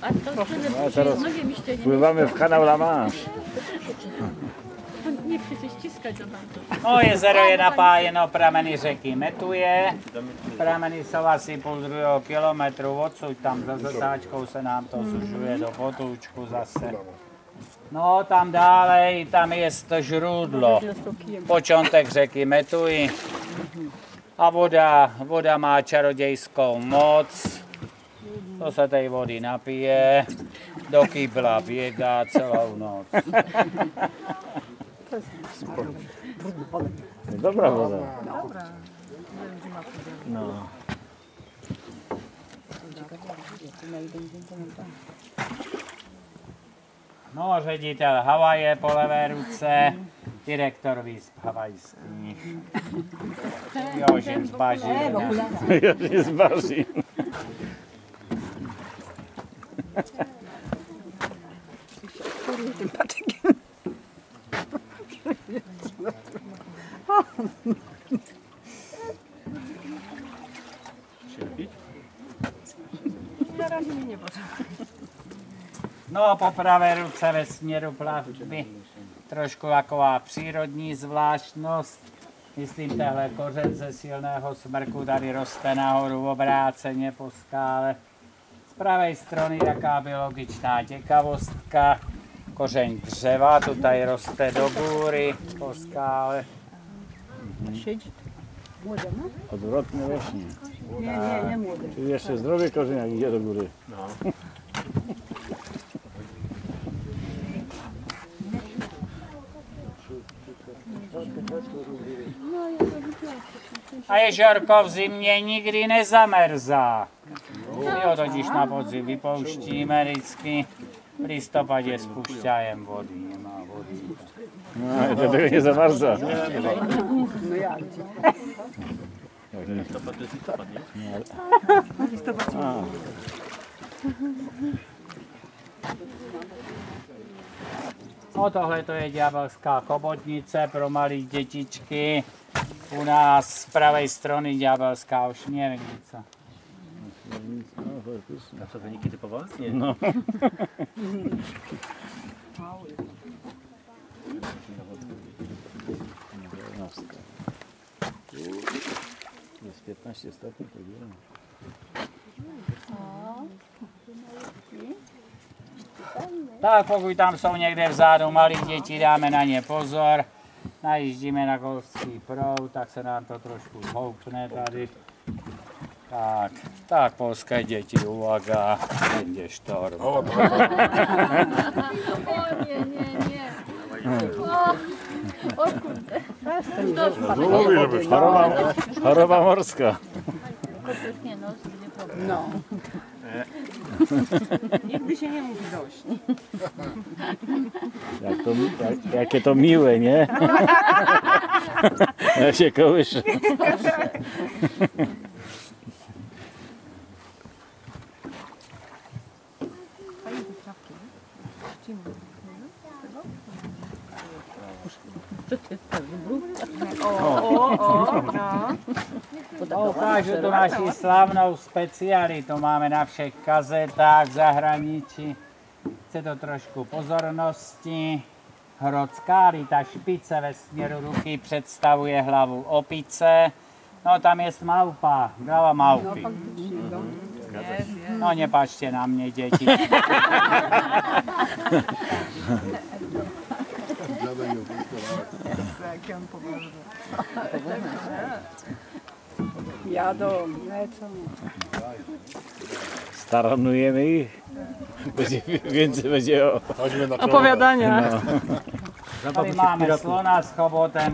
A teraz pływamy w kanał La Manche. Nie chcecie ściskać za bardzo. No, jezero je napájeno prameny řeky Metuje. Prameny jsou asi půl druhého kilometru odsud, tam za zatáčkou se nám to zužuje do potůčku zase. No, tam dále, tam je to žrůdlo, počátek řeky Metuji. A voda má čarodějskou moc, to se té vody napije, do kýbla běgá celou noc. Dobra woda. No. No, ředitel Havaje po levé ruce, direktor výsp havajských, Jožin z Bažín. Jožin z Bažín. No, po pravé ruce ve směru plavby trošku taková přírodní zvláštnost. Myslím, tehle kořen ze silného smrku tady roste nahoru obráceně po skále. Z pravé strany taká biologická těkavostka. Kořeň dřeva, tu tady roste do góry po skále. Odwrotnie właśnie. Nie młody. Czyli jeszcze zdrowy korzeń, jak idzie do góry. No. A jeziorko v zimě nikdy nezamerzá. My ho totiž na podzim vypouštíme vždycky. V listopadě spušťajem vody, nemá vody. No, do tego nie zamarza. No jak? Listopad to jest listopad, nie? Listopad. No, tohle to je ďábelská chobotnice pro malé dětičky. U nás z pravé strany ďábelská ošměvnice. A co, wyniki typowe? Nie. No. Jest 15 stopni, to wiem. Tak pokud tam jsou někde vzadu malí děti, dáme na ně pozor. Najíždíme na Kolský proud, tak se nám to trošku zhoupne tady. Tak polské děti, uvaga, jde štorm. O nie. O kurde. Choroba morska. No. Nigdy się nie mówi dość. Jakie to miłe, nie? Ja się kołyszę. Ukážu tu naši slavnou specialitu, máme na všech kazetách v zahraničí. Chce to trošku pozornosti. Hrodská ta špice ve směru ruky představuje hlavu opice. No tam je maupa, hlava maupy. No nepačte na mě, děti. Jadą, lecą. Staranujemy ich. Więcej będzie Opowiadania. Tady máme slona s chobotem.